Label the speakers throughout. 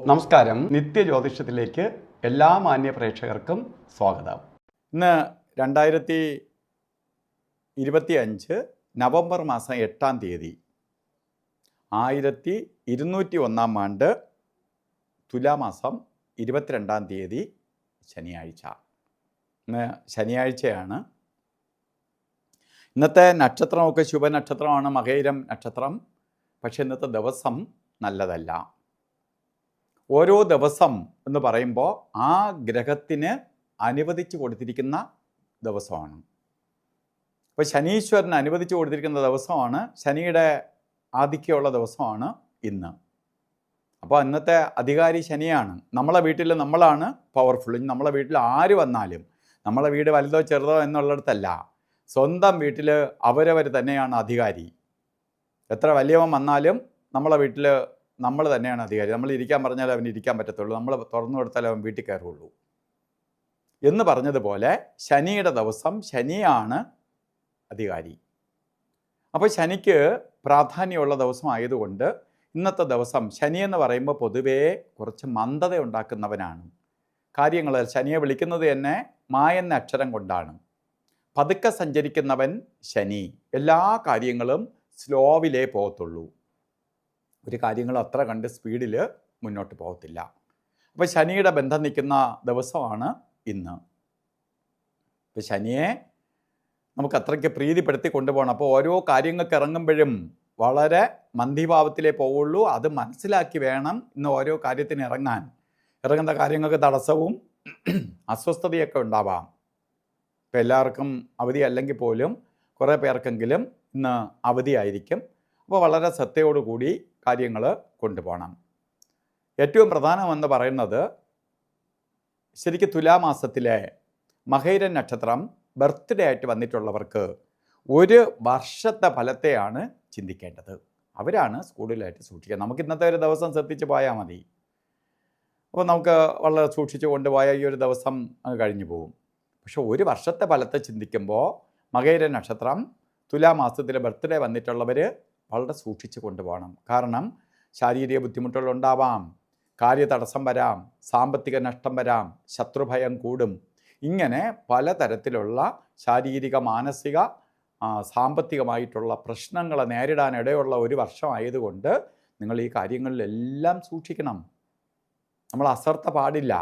Speaker 1: നമസ്കാരം. നിത്യജ്യോതിഷത്തിലേക്ക് എല്ലാ മാന്യ പ്രേക്ഷകർക്കും സ്വാഗതം. ഇന്ന് 2025 നവംബർ മാസം 8-ാം തീയതി 1201 ആണ്ട് തുലാമാസം 22-ാം തീയതി ശനിയാഴ്ച. ഇന്ന് ശനിയാഴ്ചയാണ്. ഇന്നത്തെ നക്ഷത്രമൊക്കെ ശുഭനക്ഷത്രമാണ്, മകയിരം നക്ഷത്രം. പക്ഷെ ഇന്നത്തെ ദിവസം നല്ലതല്ല. ഓരോ ദിവസം എന്ന് പറയുമ്പോൾ ആ ഗ്രഹത്തിന് അനുവദിച്ചു കൊടുത്തിരിക്കുന്ന ദിവസമാണ്. അപ്പോൾ ശനീശ്വരന് അനുവദിച്ചു കൊടുത്തിരിക്കുന്ന ദിവസമാണ്, ശനിയുടെ ആധിക്യമുള്ള ദിവസമാണ് ഇന്ന്. അപ്പോൾ ഇന്നത്തെ അധികാരി ശനിയാണ്. നമ്മളെ വീട്ടിൽ നമ്മളാണ് പവർഫുൾ. നമ്മളെ വീട്ടിൽ ആര് വന്നാലും, നമ്മളെ വീട് വലുതോ ചെറുതോ എന്നുള്ളിടത്തല്ല, സ്വന്തം വീട്ടിൽ അവരവർ തന്നെയാണ് അധികാരി. എത്ര വലിയവൻ വന്നാലും നമ്മളെ വീട്ടിൽ നമ്മൾ തന്നെയാണ് അധികാരി. നമ്മൾ ഇരിക്കാൻ പറഞ്ഞാൽ അവന് ഇരിക്കാൻ പറ്റത്തുള്ളൂ, നമ്മൾ തുറന്നു കൊടുത്താൽ അവൻ വീട്ടിൽ കയറുള്ളൂ എന്ന് പറഞ്ഞതുപോലെ ശനിയുടെ ദിവസം ശനിയാണ് അധികാരി. അപ്പോൾ ശനിക്ക് പ്രാധാന്യമുള്ള ദിവസമായതുകൊണ്ട് ഇന്നത്തെ ദിവസം ശനി എന്ന് പറയുമ്പോൾ പൊതുവേ കുറച്ച് മന്ദത ഉണ്ടാക്കുന്നവനാണ്. കാര്യങ്ങൾ ശനിയെ വിളിക്കുന്നത് തന്നെ മായെന്ന അക്ഷരം കൊണ്ടാണ്. പതുക്കെ സഞ്ചരിക്കുന്നവൻ ശനി. എല്ലാ കാര്യങ്ങളും സ്ലോവിലേ പോകത്തുള്ളൂ. ഒരു കാര്യങ്ങൾ അത്ര കണ്ട് സ്പീഡിൽ മുന്നോട്ട് പോകത്തില്ല. അപ്പോൾ ശനിയുടെ ബന്ധം നിൽക്കുന്ന ദിവസമാണ് ഇന്ന്. അപ്പോൾ ശനിയെ നമുക്ക് അത്രയ്ക്ക് പ്രീതിപ്പെടുത്തി കൊണ്ടുപോകണം. അപ്പോൾ ഓരോ കാര്യങ്ങൾക്ക് ഇറങ്ങുമ്പോഴും വളരെ മന്ദിഭാവത്തിലേ പോവുള്ളൂ. അത് മനസ്സിലാക്കി വേണം ഇന്ന് ഓരോ കാര്യത്തിന് ഇറങ്ങാൻ. ഇറങ്ങുന്ന കാര്യങ്ങൾക്ക് തടസ്സവും അസ്വസ്ഥതയൊക്കെ ഉണ്ടാവാം. ഇപ്പോൾ എല്ലാവർക്കും അവധി അല്ലെങ്കിൽ പോലും കുറേ പേർക്കെങ്കിലും ഇന്ന് അവധിയായിരിക്കും. അപ്പോൾ വളരെ ശ്രദ്ധയോടുകൂടി കാര്യങ്ങൾ കൊണ്ടുപോകണം. ഏറ്റവും പ്രധാനമെന്ന് പറയുന്നത് ശരിക്കും തുലാമാസത്തിലെ മകയിരം നക്ഷത്രം ബർത്ത്ഡേ ആയിട്ട് വന്നിട്ടുള്ളവർക്ക് ഒരു വർഷത്തെ ഫലത്തെയാണ് ചിന്തിക്കേണ്ടത്. അവരാണ് സ്കൂളിലായിട്ട് സൂക്ഷിക്കുക. നമുക്ക് ഇന്നത്തെ ഒരു ദിവസം ശ്രദ്ധിച്ച് പോയാൽ മതി. അപ്പോൾ നമുക്ക് വളരെ സൂക്ഷിച്ച് കൊണ്ടുപോയാൽ ഈ ഒരു ദിവസം കഴിഞ്ഞു പോകും. പക്ഷെ ഒരു വർഷത്തെ ഫലത്തെ ചിന്തിക്കുമ്പോൾ മകയിരം നക്ഷത്രം തുലാമാസത്തിലെ ബർത്ത്ഡേ വന്നിട്ടുള്ളവർ വളരെ സൂക്ഷിച്ച് കൊണ്ടുപോകണം. കാരണം ശാരീരിക ബുദ്ധിമുട്ടുകളുണ്ടാവാം, കാര്യതടസ്സം വരാം, സാമ്പത്തിക നഷ്ടം വരാം, ശത്രുഭയം കൂടും. ഇങ്ങനെ പലതരത്തിലുള്ള ശാരീരിക, മാനസിക, സാമ്പത്തികമായിട്ടുള്ള പ്രശ്നങ്ങളെ നേരിടാനിടയുള്ള ഒരു വർഷമായതുകൊണ്ട് നിങ്ങൾ ഈ കാര്യങ്ങളിലെല്ലാം സൂക്ഷിക്കണം. നമ്മൾ അശ്രദ്ധ പാടില്ല.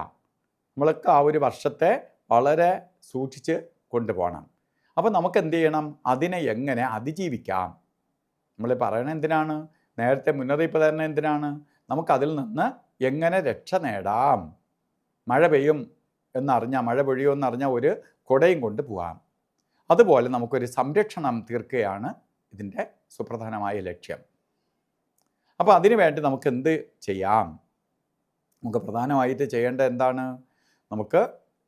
Speaker 1: നമ്മളൊക്കെ ആ ഒരു വർഷത്തെ വളരെ സൂക്ഷിച്ച് കൊണ്ടുപോകണം. അപ്പോൾ നമുക്ക് എന്ത് ചെയ്യണം? അതിനെ എങ്ങനെ അതിജീവിക്കാം? നമ്മൾ പറയണത് എന്തിനാണ്? നേരത്തെ മുന്നറിയിപ്പ് തരുന്നത് എന്തിനാണ്? നമുക്കതിൽ നിന്ന് എങ്ങനെ രക്ഷ നേടാം? മഴ പെയ്യും എന്നറിഞ്ഞാൽ, മഴ പൊഴിയുമെന്നറിഞ്ഞാൽ ഒരു കുടയും കൊണ്ട് പോകാം. അതുപോലെ നമുക്കൊരു സംരക്ഷണം തീർക്കുകയാണ് ഇതിൻ്റെ സുപ്രധാനമായ ലക്ഷ്യം. അപ്പോൾ അതിനു വേണ്ടി നമുക്ക് എന്ത് ചെയ്യാം? നമുക്ക് പ്രധാനമായിട്ട് ചെയ്യേണ്ടത് എന്താണ്? നമുക്ക്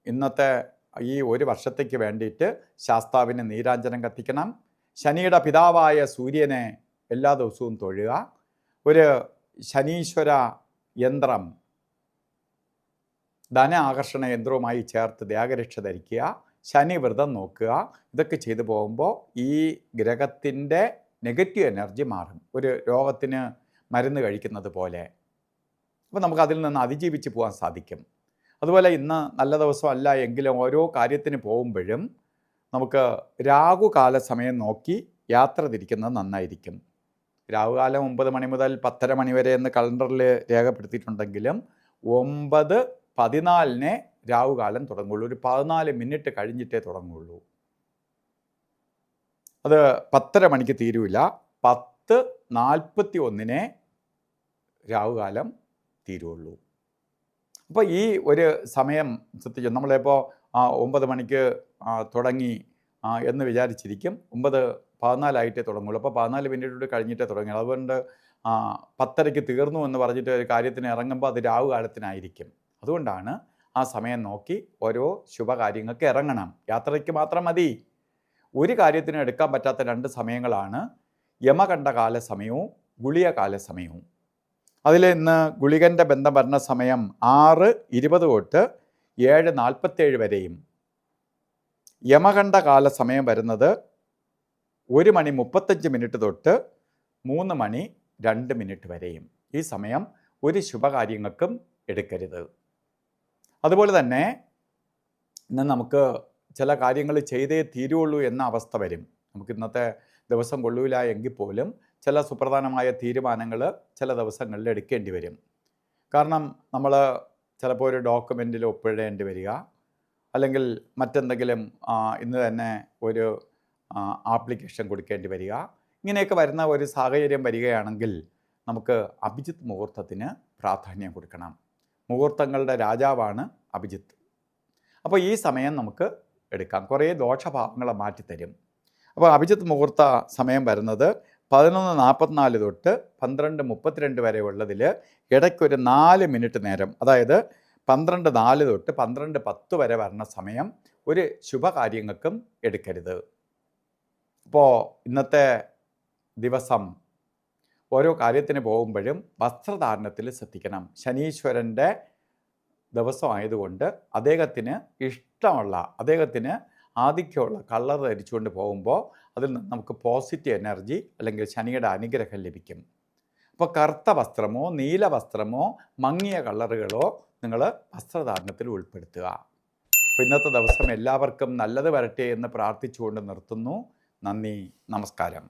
Speaker 1: ഇന്നത്തെ ഈ ഒരു വർഷത്തേക്ക് വേണ്ടിയിട്ട് ശാസ്താവിന് നീരാഞ്ജനം കത്തിക്കണം. ശനിയുടെ പിതാവായ സൂര്യനെ എല്ലാ ദിവസവും തൊഴുക. ഒരു ശനീശ്വര യന്ത്രം, ധന ആകർഷണ യന്ത്രവുമായി ചേർത്ത് ദേഹരക്ഷ ധരിക്കുക. ശനി വ്രതം നോക്കുക. ഇതൊക്കെ ചെയ്തു പോകുമ്പോൾ ഈ ഗ്രഹത്തിൻ്റെ നെഗറ്റീവ് എനർജി മാറും. ഒരു രോഗത്തിന് മരുന്ന് കഴിക്കുന്നത് പോലെ. അപ്പോൾ നമുക്ക് അതിൽ നിന്ന് അതിജീവിച്ച് പോകാൻ സാധിക്കും. അതുപോലെ ഇന്ന് നല്ല ദിവസമല്ല എങ്കിലും ഓരോ കാര്യത്തിന് പോകുമ്പോഴും നമുക്ക് രാഹുകാല സമയം നോക്കി യാത്ര തിരിക്കുന്നത് നന്നായിരിക്കും. രാഹുകാലം 9 മണി മുതൽ 10:30 മണി വരെ എന്ന് കലണ്ടറിൽ രേഖപ്പെടുത്തിയിട്ടുണ്ടെങ്കിലും 9:14 രാഹുകാലം തുടങ്ങുള്ളൂ. ഒരു 14 മിനിറ്റ് കഴിഞ്ഞിട്ടേ തുടങ്ങുള്ളൂ. അത് 10:30 മണിക്ക് തീരൂല. 10:41 രാഹുകാലം തീരുള്ളൂ. അപ്പോൾ ഈ ഒരു സമയം ശ്രദ്ധിച്ചു. നമ്മളിപ്പോൾ 9 മണിക്ക് തുടങ്ങി എന്ന് വിചാരിച്ചിരിക്കും. 9:14 തുടങ്ങുള്ളൂ. അപ്പോൾ 14 മിനിറ്റ് കഴിഞ്ഞിട്ടേ തുടങ്ങി. അതുകൊണ്ട് 10:30 തീർന്നു എന്ന് പറഞ്ഞിട്ട് ഒരു കാര്യത്തിന് ഇറങ്ങുമ്പോൾ അത് രാഹുകാലത്തിനായിരിക്കും. അതുകൊണ്ടാണ് ആ സമയം നോക്കി ഓരോ ശുഭകാര്യങ്ങൾക്ക് ഇറങ്ങണം. യാത്രയ്ക്ക് മാത്രം മതി. ഒരു കാര്യത്തിനും എടുക്കാൻ പറ്റാത്ത 2 സമയങ്ങളാണ് യമകണ്ഠകാല സമയവും ഗുളികകാല സമയവും. അതിൽ ഇന്ന് ഗുളികൻ്റെ ബന്ധം വരുന്ന സമയം 6:20 തൊട്ട് 7:47 വരെയും, യമകണ്ഠകാല സമയം വരുന്നത് 1:35 തൊട്ട് 3:02 വരെയും. ഈ സമയം ഒരു ശുഭകാര്യങ്ങൾക്കും എടുക്കരുത്. അതുപോലെ തന്നെ ഇന്ന് നമുക്ക് ചില കാര്യങ്ങൾ ചെയ്തേ തീരുള്ളൂ എന്ന അവസ്ഥ വരും. നമുക്ക് ഇന്നത്തെ ദിവസം കൊള്ളൂല എങ്കിൽ പോലും ചില സുപ്രധാനമായ തീരുമാനങ്ങൾ ചില ദിവസങ്ങളിൽ എടുക്കേണ്ടി വരും. കാരണം നമ്മൾ ചിലപ്പോൾ ഒരു ഡോക്യുമെൻറ്റിൽ ഒപ്പിടേണ്ടി വരിക, അല്ലെങ്കിൽ മറ്റെന്തെങ്കിലും ഇന്ന് തന്നെ ഒരു ആപ്ലിക്കേഷൻ കൊടുക്കേണ്ടി വരിക. ഇങ്ങനെയൊക്കെ വരുന്ന ഒരു സാഹചര്യം വരികയാണെങ്കിൽ നമുക്ക് അഭിജിത്ത് മുഹൂർത്തത്തിന് പ്രാധാന്യം കൊടുക്കണം. മുഹൂർത്തങ്ങളുടെ രാജാവാണ് അഭിജിത്ത്. അപ്പോൾ ഈ സമയം നമുക്ക് എടുക്കാം, കുറേ ദോഷഭാവങ്ങളെ മാറ്റിത്തരും. അപ്പോൾ അഭിജിത്ത് മുഹൂർത്ത സമയം വരുന്നത് 11:44 തൊട്ട് 12:32 വരെ ഉള്ളതിൽ ഇടയ്ക്കൊരു 4 മിനിറ്റ് നേരം, അതായത് 12:04 തൊട്ട് 12:10 വരെ വരുന്ന സമയം ഒരു ശുഭകാര്യങ്ങൾക്കും എടുക്കരുത്. അപ്പോൾ ഇന്നത്തെ ദിവസം ഓരോ കാര്യത്തിന് പോകുമ്പോഴും വസ്ത്രധാരണത്തിൽ ശ്രദ്ധിക്കണം. ശനീശ്വരൻ്റെ ദിവസമായതുകൊണ്ട് അദ്ദേഹത്തിന് ഇഷ്ടമുള്ള, അദ്ദേഹത്തിന് ആധിക്യമുള്ള കളർ ധരിച്ചുകൊണ്ട് പോകുമ്പോൾ അതിൽ നിന്ന് നമുക്ക് പോസിറ്റീവ് എനർജി അല്ലെങ്കിൽ ശനിയുടെ അനുഗ്രഹം ലഭിക്കും. അപ്പോൾ കറുത്ത വസ്ത്രമോ നീല വസ്ത്രമോ മങ്ങിയ കളറുകളോ നിങ്ങൾ വസ്ത്രധാരണത്തിൽ ഉൾപ്പെടുത്തുക. അപ്പോൾ ഇന്നത്തെ ദിവസം എല്ലാവർക്കും നല്ലത് വരട്ടെ എന്ന് പ്രാർത്ഥിച്ചുകൊണ്ട് നിർത്തുന്നു. നന്ദി, നമസ്കാരം.